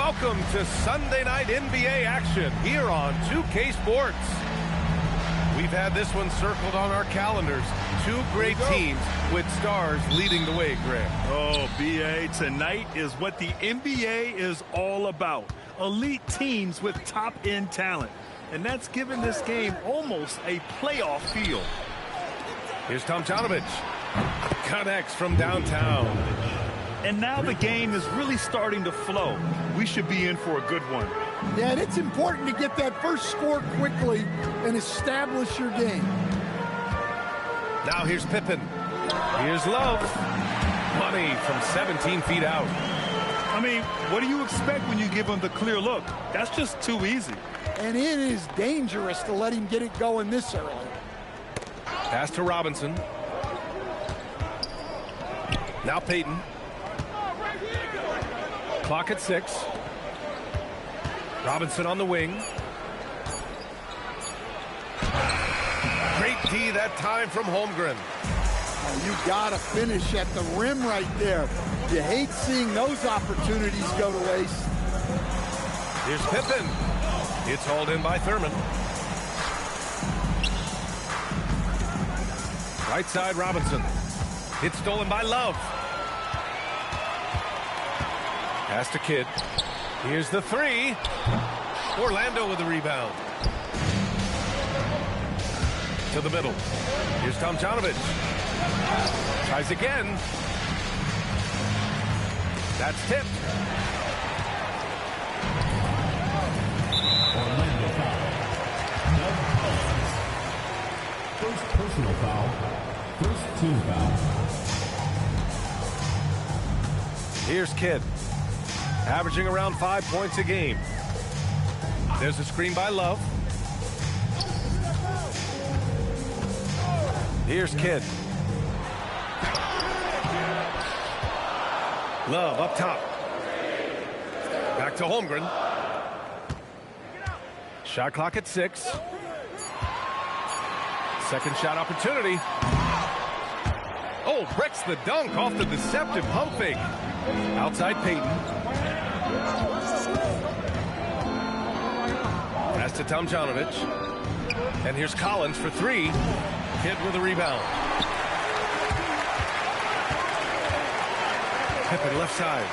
Welcome to Sunday Night NBA action here on 2K Sports. We've had this one circled on our calendars. Two great teams with stars leading the way, Greg. Oh, B.A., tonight is what the NBA is all about. Elite teams with top-end talent. And that's given this game almost a playoff feel. Here's Tomjanovich. Connects from downtown. And now the game is really starting to flow. We should be in for a good one. Yeah, and it's important to get that first score quickly and establish your game. Now here's Pippen. Here's Love. Money from 17 feet out. I mean, what do you expect when you give him the clear look? That's just too easy. And it is dangerous to let him get it going this early. Pass to Robinson. Now Payton. Clock at 6. Robinson on the wing. Great D that time from Holmgren. Oh, you got to finish at the rim right there. You hate seeing those opportunities go to waste. Here's Pippen. It's hauled in by Thurman. Right side, Robinson. It's stolen by Love. Pass to Kidd. Here's the three. Orlando with the rebound. To the middle. Here's Tomjanovich. Tries again. That's tipped. Orlando foul. First personal foul. First team foul. Here's Kidd. Averaging around 5 points a game. There's a screen by Love. Here's Kidd. Love up top. Back to Holmgren. Shot clock at 6. Second shot opportunity. Oh, breaks the dunk off the deceptive pump fake. Outside Payton. Pass to Tomjanovich. And here's Collins for three. Kidd with a rebound. Pippen left side.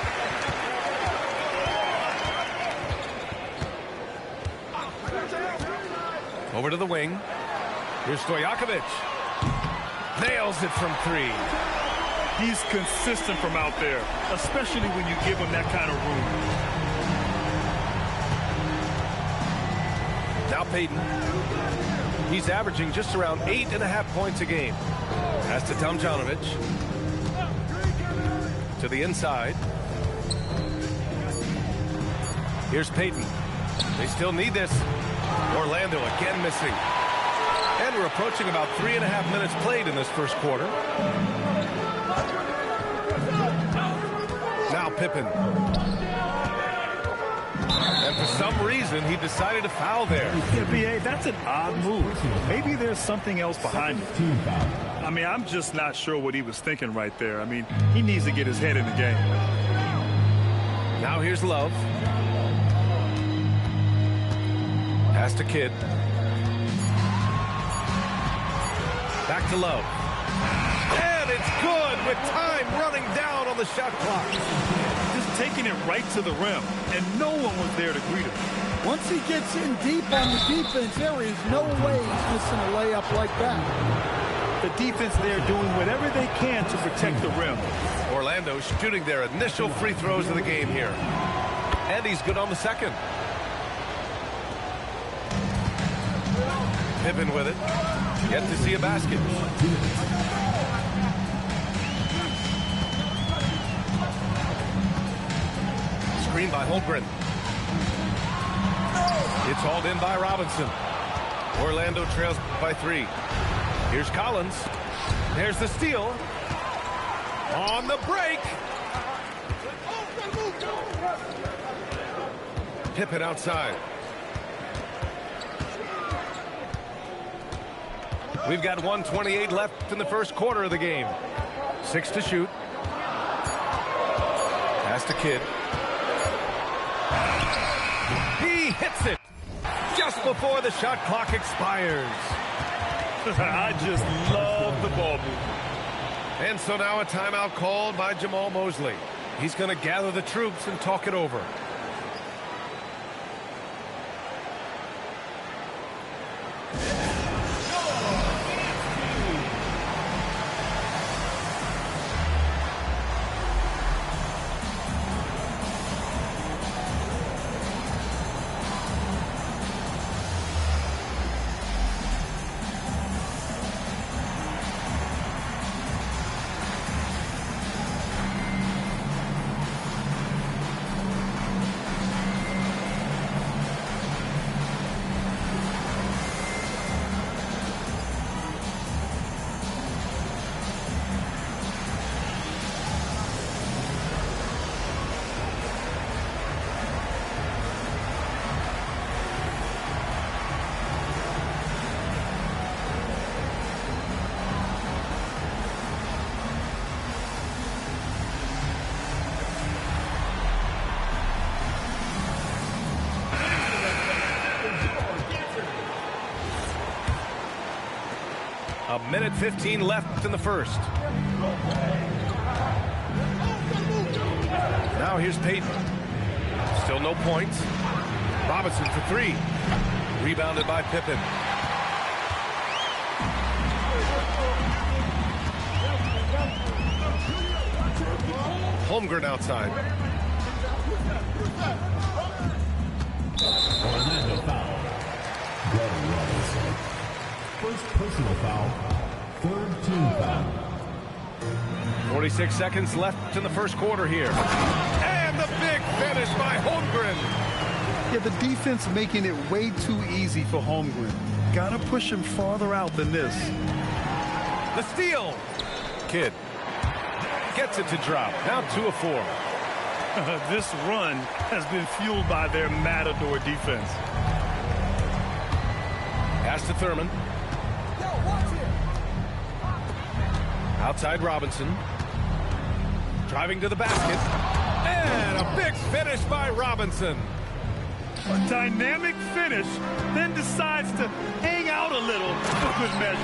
Over to the wing. Here's Stojakovic. Nails it from three. He's consistent from out there, especially when you give him that kind of room. Now Payton. He's averaging just around 8.5 points a game. Pass to Tomjanovich. To the inside. Here's Payton. They still need this. Orlando again missing. And we're approaching about 3.5 minutes played in this first quarter. Now Pippen. And for some reason, he decided to foul there. Yeah, B.A., that's an odd move. Maybe there's something else behind it. I mean, I'm just not sure what he was thinking right there. I mean, he needs to get his head in the game. Now here's Love. Pass to Kidd. Back to Love. And it's good with time running down on the shot clock. Just taking it right to the rim, and no one was there to greet him. Once he gets in deep on the defense, there is no way he's missing a layup like that. The defense there doing whatever they can to protect the rim. Orlando shooting their initial free throws of the game here. And he's good on the second. Pippen with it. Yet to see a basket. Screen by Holmgren. It's hauled in by Robinson. Orlando trails by 3. Here's Collins. There's the steal. On the break. Pippen outside. We've got 1:28 left in the first quarter of the game. 6 to shoot. Pass to Kidd. hits it just before the shot clock expires. I just love the ball move. And so now a timeout called by Jamahl Mosley. He's going to gather the troops and talk it over. A minute 15 left in the first. Now here's Payton. Still no points. Robinson for three. Rebounded by Pippen. Holmgren outside. Orlando foul. Gordon Robinson. First personal foul. Third team foul. 46 seconds left in the first quarter here. And the big finish by Holmgren. Yeah, the defense making it way too easy for Holmgren. Gotta push him farther out than this. The steal. Kidd gets it to drop. Now 2 of 4. This run has been fueled by their Matador defense. Pass to Thurman. Outside Robinson. Driving to the basket. And a big finish by Robinson. A dynamic finish, then decides to hang out a little for good measure.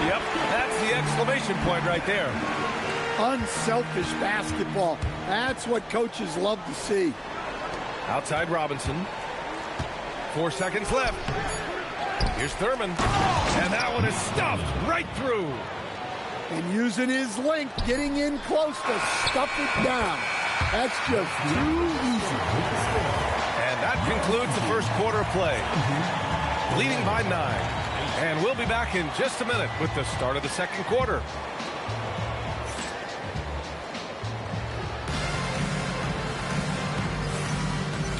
Yep, that's the exclamation point right there. Unselfish basketball. That's what coaches love to see. Outside Robinson. 4 seconds left. Here's Thurman. And that one is stuffed right through. And using his length, getting in close to stuff it down. That's just too easy. And that concludes the first quarter of play. Leading by 9. And we'll be back in just a minute with the start of the second quarter.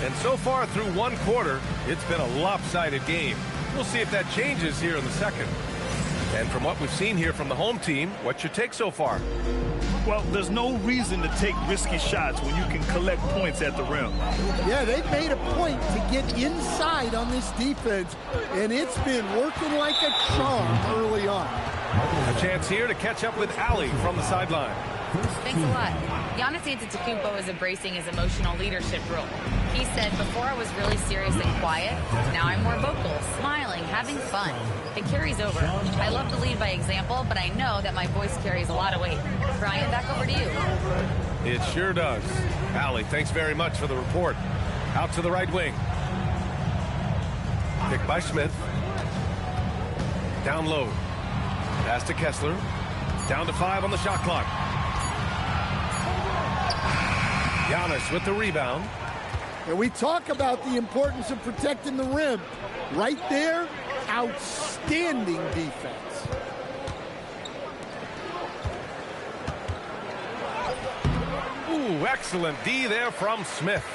And so far through one quarter, it's been a lopsided game. We'll see if that changes here in the second. And from what we've seen here from the home team, what's your take so far? Well, there's no reason to take risky shots when you can collect points at the rim. Yeah, they've made a point to get inside on this defense, and it's been working like a charm early on. A chance here to catch up with Allie from the sideline. Thanks a lot. Giannis Antetokounmpo is embracing his emotional leadership role. He said, before I was really serious and quiet, now I'm more vocal, smiling, having fun. It carries over. I love to lead by example, but I know that my voice carries a lot of weight. Brian, back over to you. It sure does. Allie, thanks very much for the report. Out to the right wing. Picked by Smith. Down low. Pass to Kessler. Down to 5 on the shot clock. Giannis with the rebound. And we talk about the importance of protecting the rim. Right there, outstanding defense. Ooh, excellent D there from Smith.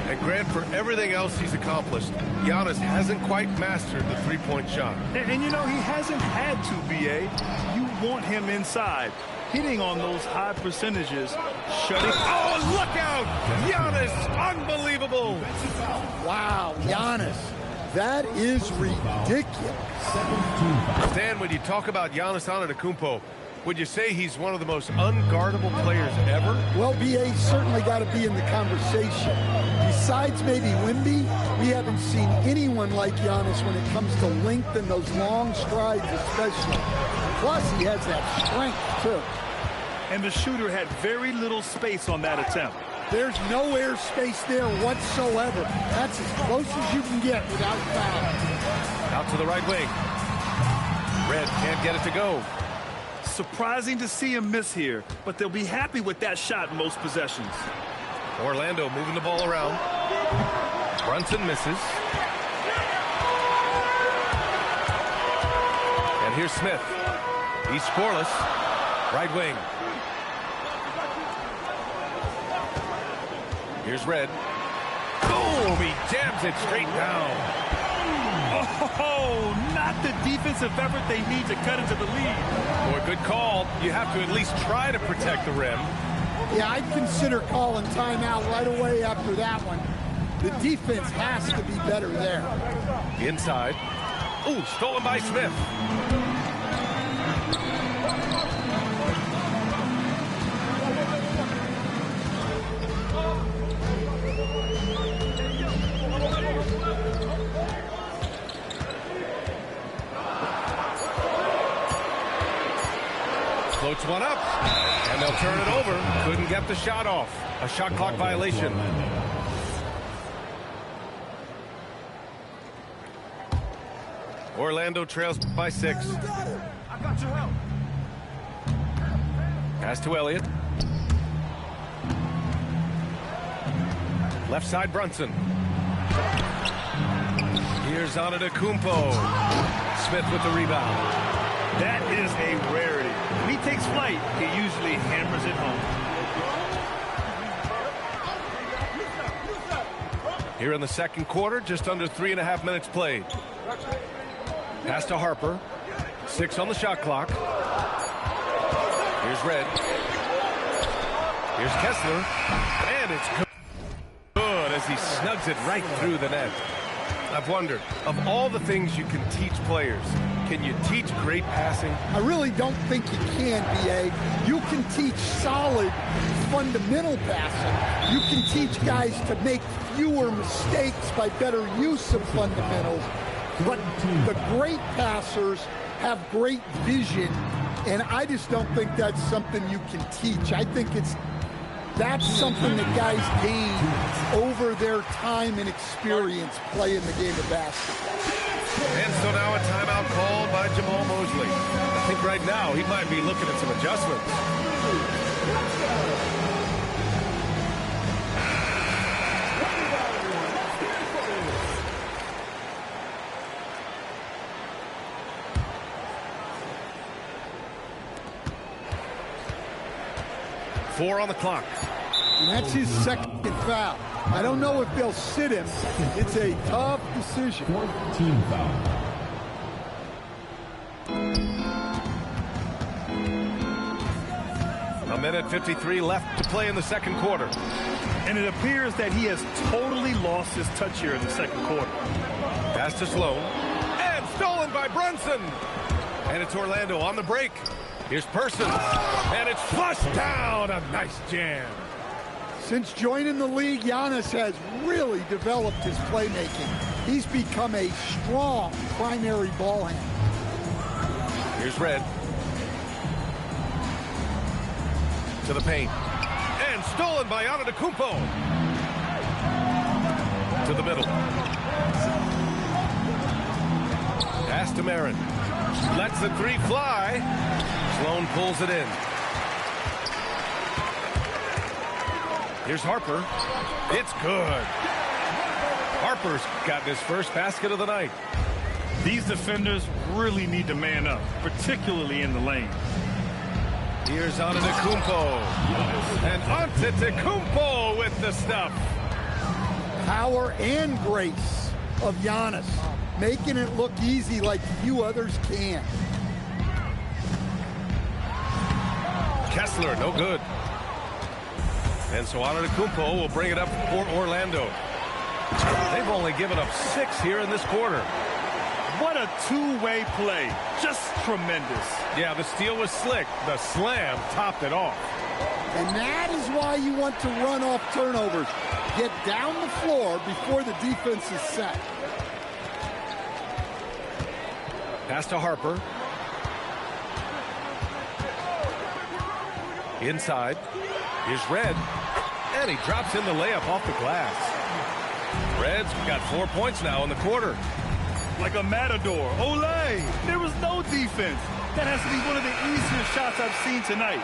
And Grant, for everything else he's accomplished, Giannis hasn't quite mastered the three-point shot. And you know, he hasn't had to, B.A. You want him inside, hitting on those high percentages, shutting. Oh, look out! Giannis, unbelievable! Wow, Giannis. That is ridiculous. Stan, when you talk about Giannis Antetokounmpo, Would you say he's one of the most unguardable players ever? Well, BA's certainly got to be in the conversation. Besides maybe Wemby, we haven't seen anyone like Giannis when it comes to length and those long strides especially. Plus, he has that strength, too. And the shooter had very little space on that attempt. There's no air space there whatsoever. That's as close as you can get without foul. Out to the right wing. Red can't get it to go. Surprising to see him miss here, but they'll be happy with that shot in most possessions. Orlando moving the ball around. Brunson misses. And here's Smith. He's scoreless. Right wing. Here's Red. Boom! He jams it straight down. Oh, not the defensive effort they need to cut into the lead. Boy, good call. You have to at least try to protect the rim. Yeah, I'd consider calling timeout right away after that one. The defense has to be better there. Inside. Ooh, stolen by Smith. Floats one up, and they'll turn it over. Couldn't get the shot off. A shot clock violation. Orlando trails by 6. Pass to Elliott. Left side, Brunson. Here's Antetokounmpo. Smith with the rebound. That is a rarity. When he takes flight, he usually hammers it home. Here in the second quarter, just under 3.5 minutes played. Pass to Harper. 6 on the shot clock. Here's Red. Here's Kessler. And it's good as he snugs it right through the net. I've wondered, of all the things you can teach players, can you teach great passing? I really don't think you can, BA. You can teach solid, fundamental passing. You can teach guys to make fewer mistakes by better use of fundamentals. But the great passers have great vision, and I just don't think that's something you can teach. I think that's something that guys gain over their time and experience playing the game of basketball. And so now a timeout called by Jamal Mosley. I think right now he might be looking at some adjustments. Four on the clock. And that's his second foul. I don't know if they'll sit him. It's a tough decision. 4th team foul. A minute 53 left to play in the second quarter. And it appears that he has totally lost his touch here in the second quarter. Pass to Sloan. And stolen by Brunson. And it's Orlando on the break. Here's Person. And it's flushed down. A nice jam. Since joining the league, Giannis has really developed his playmaking. He's become a strong primary ball handler. Here's Red. To the paint. And stolen by Antetokounmpo. To the middle. Pass to Marin. Lets the three fly. Sloan pulls it in. Here's Harper. It's good. Harper's gotten his first basket of the night. These defenders really need to man up, particularly in the lane. Here's Antetokounmpo. And Antetokounmpo with the stuff. Power and grace of Giannis, making it look easy like few others can. Kessler, no good. And so Antetokounmpo will bring it up for Orlando. They've only given up 6 here in this quarter. What a two-way play. Just tremendous. Yeah, the steal was slick. The slam topped it off. And that is why you want to run off turnovers. Get down the floor before the defense is set. Pass to Harper. Inside. Here's Red. And he drops in the layup off the glass. Red's got 4 points now in the quarter. Like a matador. Olay! There was no defense. That has to be one of the easier shots I've seen tonight.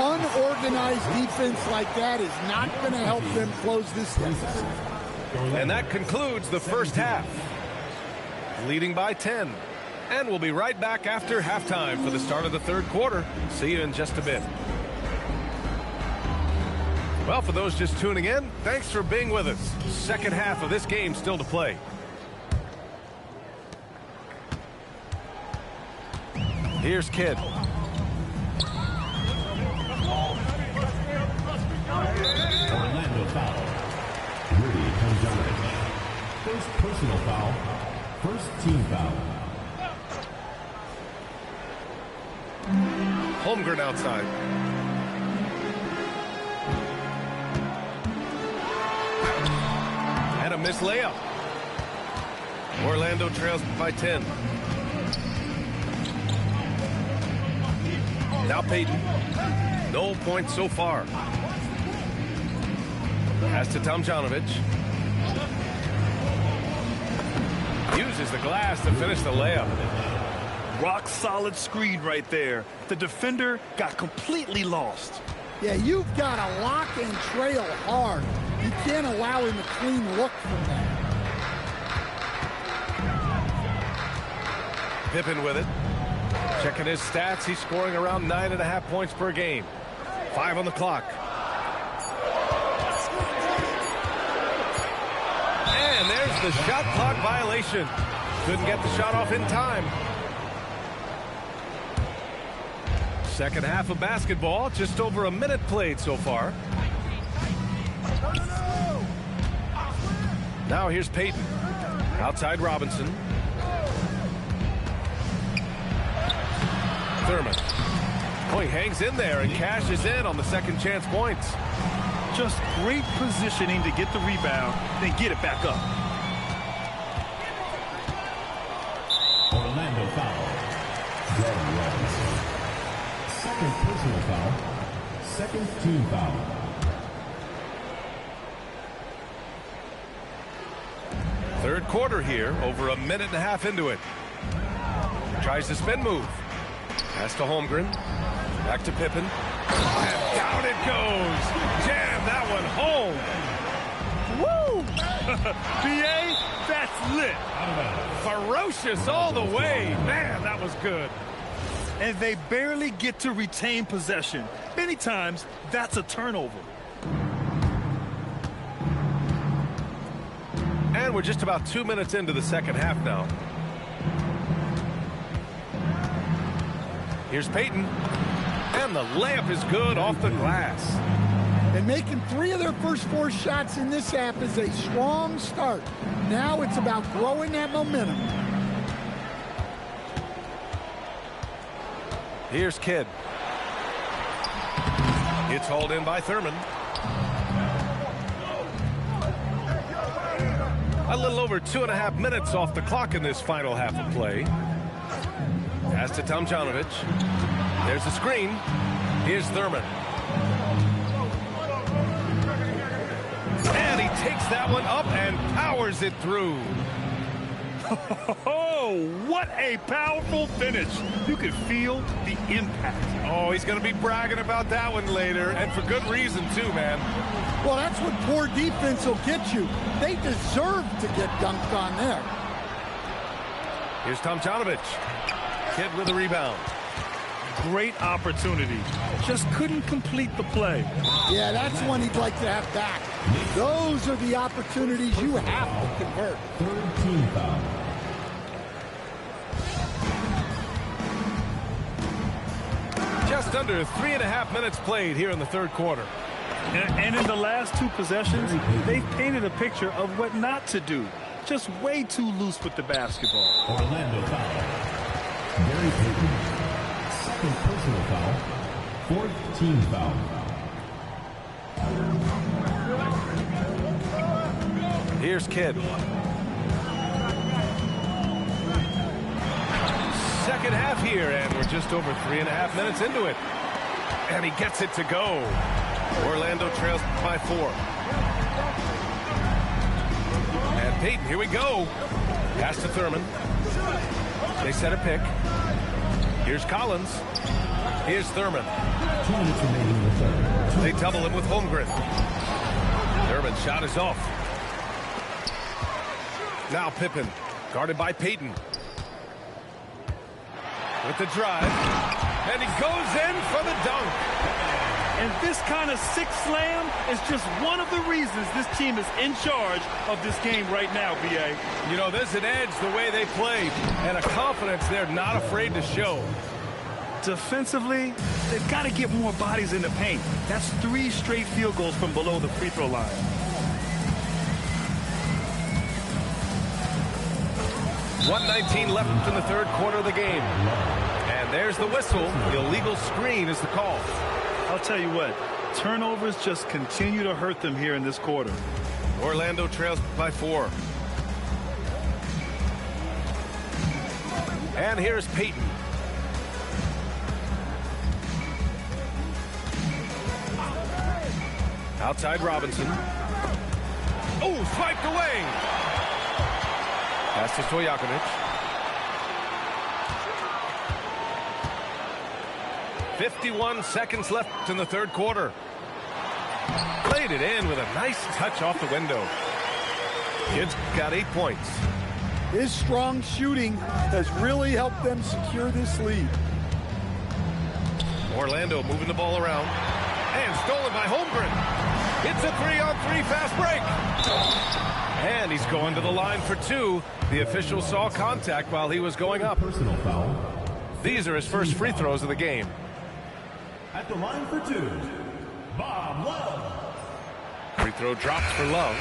An unorganized defense like that is not going to help them close this deficit. And that concludes the first half. Leading by 10. And we'll be right back after halftime for the start of the third quarter. See you in just a bit. Well, for those just tuning in, thanks for being with us. Second half of this game still to play. Here's Kidd. Orlando foul. Rudy Tomjanovich. First personal foul. First team foul. Holmgren outside. And a missed layup. Orlando trails by 10. Now Payton. No points so far. Pass to Tomjanovich. Uses the glass to finish the layup. Rock solid screen right there. The defender got completely lost. Yeah, you've got to lock and trail hard. You can't allow him a clean look from that. Pippen with it. Checking his stats, he's scoring around 9.5 points per game. 5 on the clock. And there's the shot clock violation. Couldn't get the shot off in time. Second half of basketball, just over a minute played so far. Now here's Payton. Outside Robinson. Thurman. Oh, he hangs in there and cashes in on the second chance points. Just great positioning to get the rebound, then get it back up. Orlando foul. Jordan Robinson. Second personal foul. Second team foul. Third quarter here, over a minute and a half into it. Tries the spin move. Pass to Holmgren. Back to Pippen. And down it goes. Jam that one home. Woo! BA, that's lit. Ferocious all the way. Man, that was good. And they barely get to retain possession. Many times, that's a turnover. And we're just about 2 minutes into the second half now. Here's Payton. And the layup is good off the glass. And making 3 of their first 4 shots in this half is a strong start. Now it's about growing that momentum. Here's Kidd. It's hauled in by Thurman. A little over 2.5 minutes off the clock in this final half of play. Pass to Tomjanovich. There's the screen. Here's Thurman. And he takes that one up and powers it through. Oh, what a powerful finish. You could feel the impact. Oh, he's going to be bragging about that one later, and for good reason, too, man. Well, that's what poor defense will get you. They deserve to get dunked on there. Here's Tomjanovich. Kidd with a rebound. Great opportunity. Just couldn't complete the play. Yeah, that's one he'd like to have back. Those are the opportunities you have to convert. Third team foul. Just under 3.5 minutes played here in the third quarter. And in the last 2 possessions, they've painted a picture of what not to do. Just way too loose with the basketball. Orlando foul. Gary Payton, second personal foul, fourth team foul. Here's Kidd. Second half here, and we're just over 3.5 minutes into it. And he gets it to go. Orlando trails by 4. And Payton, here we go. Pass to Thurman. They set a pick. Here's Collins. Here's Thurman. 2 minutes remaining in the third. They double him with Holmgren. Thurman's shot is off. Now Pippen, guarded by Payton. With the drive. And he goes in for the dunk. And this kind of sick slam is just one of the reasons this team is in charge of this game right now, B.A. You know, there's an edge the way they play and a confidence they're not afraid to show. Defensively, they've got to get more bodies in the paint. That's 3 straight field goals from below the free throw line. .119 left in the third quarter of the game. And there's the whistle. Illegal screen is the call. I'll tell you what, turnovers just continue to hurt them here in this quarter. Orlando trails by 4. And here's Payton. Outside Robinson. Oh, swiped away. Pass to Stojakovic. 51 seconds left in the third quarter. Played it in with a nice touch off the window. Kidd's got 8 points. His strong shooting has really helped them secure this lead. Orlando moving the ball around. And stolen by Holmgren. It's a 3-on-3 fast break. And he's going to the line for 2. The official saw contact while he was going up. Personal foul. These are his first free throws of the game. At the line for 2, Bob Love. Free throw drops for Love.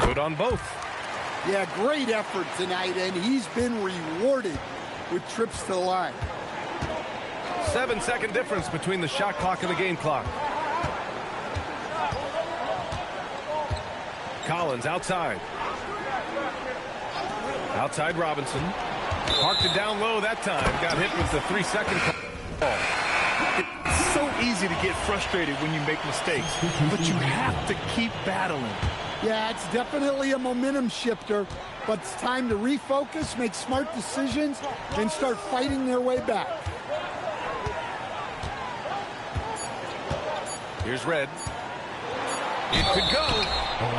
Good on both. Yeah, great effort tonight, and he's been rewarded with trips to the line. 7-second difference between the shot clock and the game clock. Collins outside. Outside Robinson. Parked it down low that time. Got hit with the 3-second call. It's so easy to get frustrated when you make mistakes, but you have to keep battling. Yeah, it's definitely a momentum shifter, but it's time to refocus, make smart decisions, and start fighting their way back. Here's Red. It could go.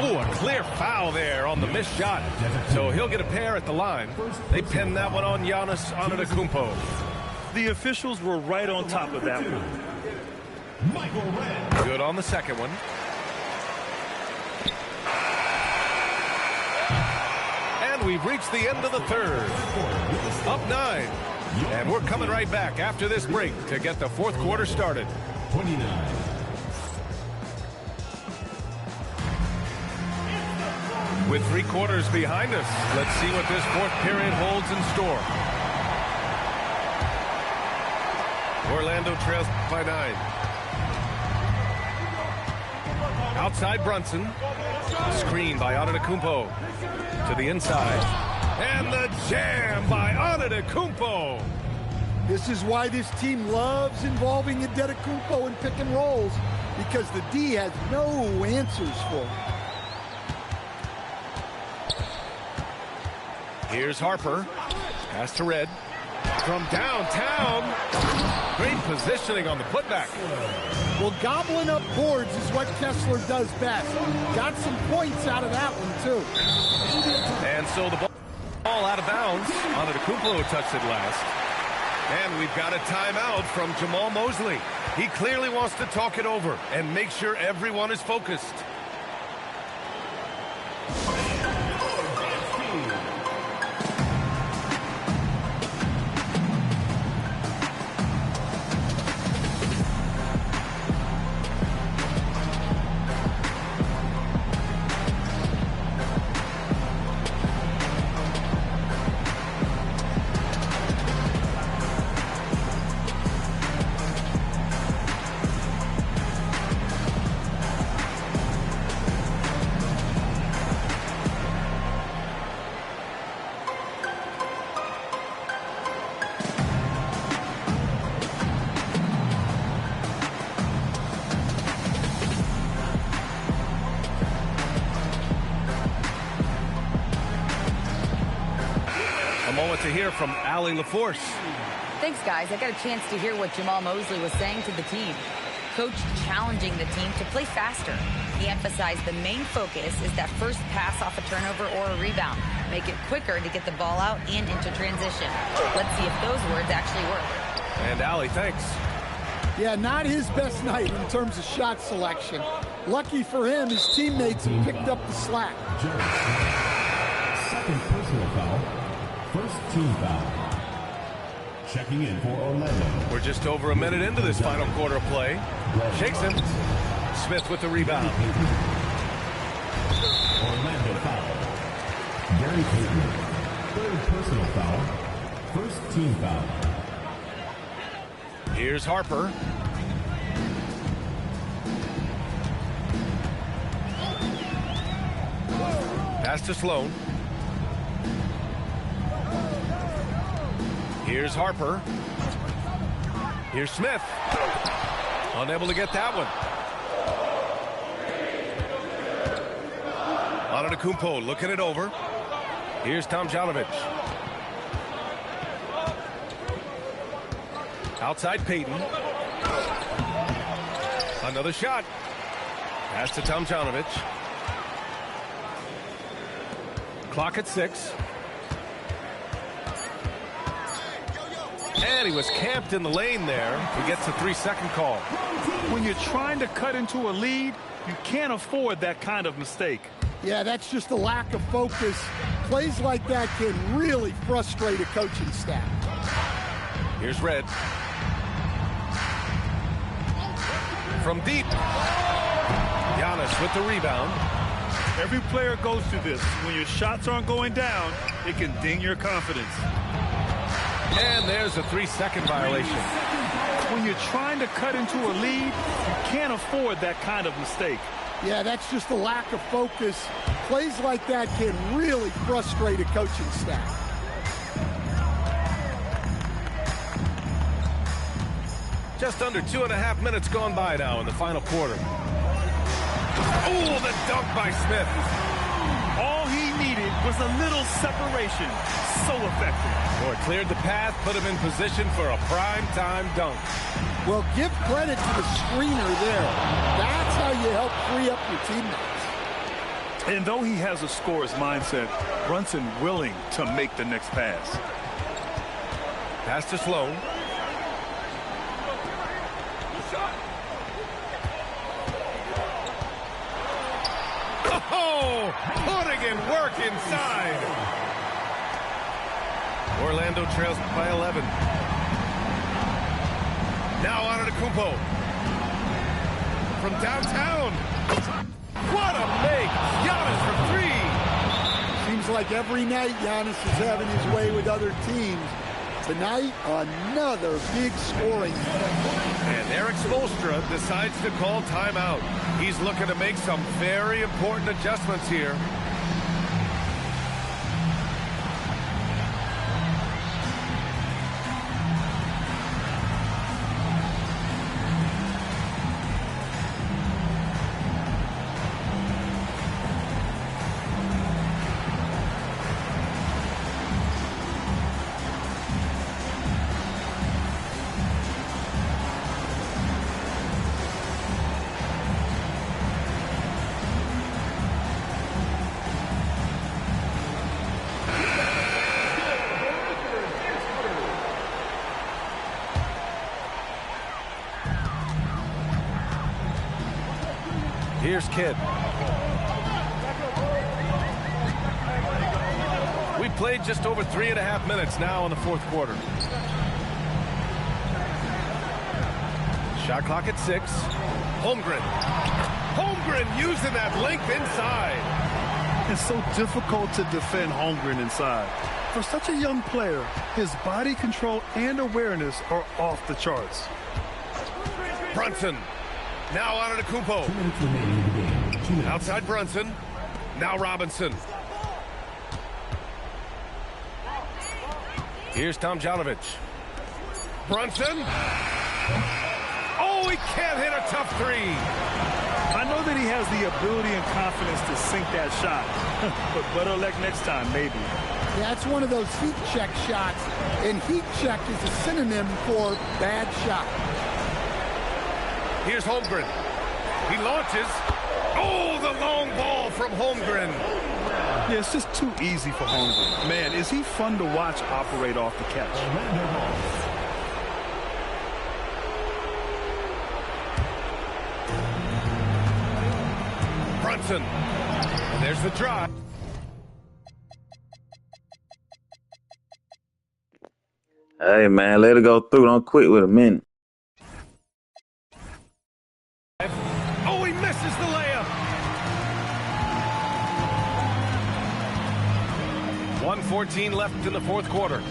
Oh, a clear foul there on the missed shot. So he'll get a pair at the line. They pinned that one on Giannis Antetokounmpo. The officials were right on top of that one. Michael Red. Good on the second one. And we've reached the end of the third. Up 9. And we're coming right back after this break to get the fourth quarter started. 29. With 3 quarters behind us, let's see what this fourth period holds in store. Orlando trails by 9. Outside Brunson. Screen by Antetokounmpo. To the inside. And the jam by Antetokounmpo. This is why this team loves involving Antetokounmpo in pick and rolls, because the D has no answers for him. Here's Harper. Pass to Red. From downtown. Great positioning on the putback. Well, gobbling up boards is what Kessler does best. Got some points out of that one, too. And so the ball out of bounds. Antetokounmpo touched it last. And we've got a timeout from Jamal Mosley. He clearly wants to talk it over and make sure everyone is focused. moment to hear from Allie LaForce. Thanks, guys. I got a chance to hear what Jamal Mosley was saying to the team. Coach challenging the team to play faster. He emphasized the main focus is that first pass off a turnover or a rebound. Make it quicker to get the ball out and into transition. Let's see if those words actually work. And Allie, thanks. Yeah, not his best night in terms of shot selection. Lucky for him, his teammates have picked up the slack. Jones. Second personal foul. First team foul. Checking in for Orlando. We're just over a minute into this final quarter of play. Shakes him. Smith with the rebound. Orlando foul. Gary Payton. Third personal foul. First team foul. Here's Harper. Pass to Sloan. Here's Harper. Here's Smith. Unable to get that one. Antetokounmpo looking it over. Here's Tomjanovich. Outside Payton. Another shot. Pass to Tomjanovich. Clock at 6. And he was camped in the lane there. He gets a 3-second call. When you're trying to cut into a lead, you can't afford that kind of mistake. Yeah, that's just a lack of focus. Plays like that can really frustrate a coaching staff. Here's Red. From deep. Giannis with the rebound. Every player goes through this. When your shots aren't going down, it can ding your confidence. And there's a 3-second violation. When you're trying to cut into a lead, you can't afford that kind of mistake. Yeah, that's just a lack of focus. Plays like that can really frustrate a coaching staff. Just under 2.5 minutes gone by now in the final quarter. Oh, the dunk by Smith. All he needed was a little separation. So effective. Boy, cleared the path, put him in position for a prime-time dunk. Well, give credit to the screener there. That's how you help free up your teammates. And though he has a scorer's mindset, Brunson willing to make the next pass. Pass to Sloan. Oh, putting in work inside. Orlando trails by 11. Now Antetokounmpo. From downtown. What a make. Giannis for 3. Seems like every night Giannis is having his way with other teams. Tonight, another big scoring. And Eric Spoelstra decides to call timeout. He's looking to make some very important adjustments here. Here's Kidd. We played just over 3.5 minutes now in the fourth quarter. Shot clock at 6. Holmgren. Holmgren using that length inside. It's so difficult to defend Holmgren inside. For such a young player, his body control and awareness are off the charts. Brunson. Now Antetokounmpo. 2 minutes remaining in the game. 2 minutes. Outside Brunson. Now Robinson. Here's Tomjanovich. Brunson. Oh, he can't hit a tough 3. know that he has the ability and confidence to sink that shot. But better luck next time, maybe. Yeah, it's one of those heat check shots, and heat check is a synonym for bad shot. Here's Holmgren. He launches. Oh, the long ball from Holmgren. Yeah, it's just too easy for Holmgren. Man, is he fun to watch operate off the catch. Brunson. And there's the drive. Hey, man, let it go through. Don't quit with a minute. Oh, he misses the layup. 1:14 left in the fourth quarter.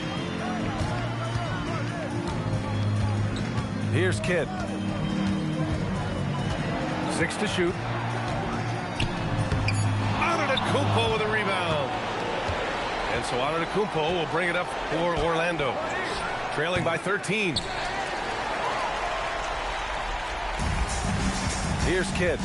Here's Kidd. 6 to shoot. Antetokounmpo with a rebound. And so Antetokounmpo will bring it up for Orlando. Trailing by 13. Here's Kidd.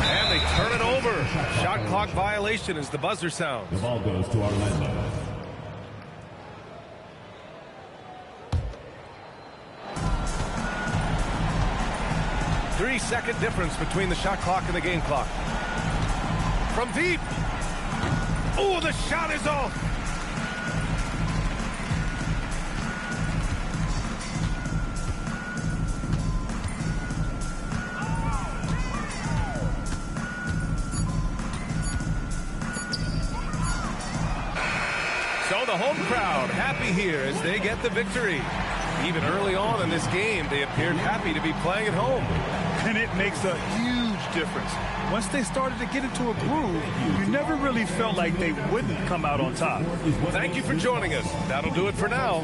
And they turn it over. Shot clock violation as the buzzer sounds. The ball goes to Orlando. Three-second difference between the shot clock and the game clock. From deep. Oh, the shot is off. So the home crowd happy here as they get the victory. Even early on in this game, they appeared happy to be playing at home. And it makes a huge difference. Once they started to get into a groove, you never really felt like they wouldn't come out on top. Thank you for joining us. That'll do it for now.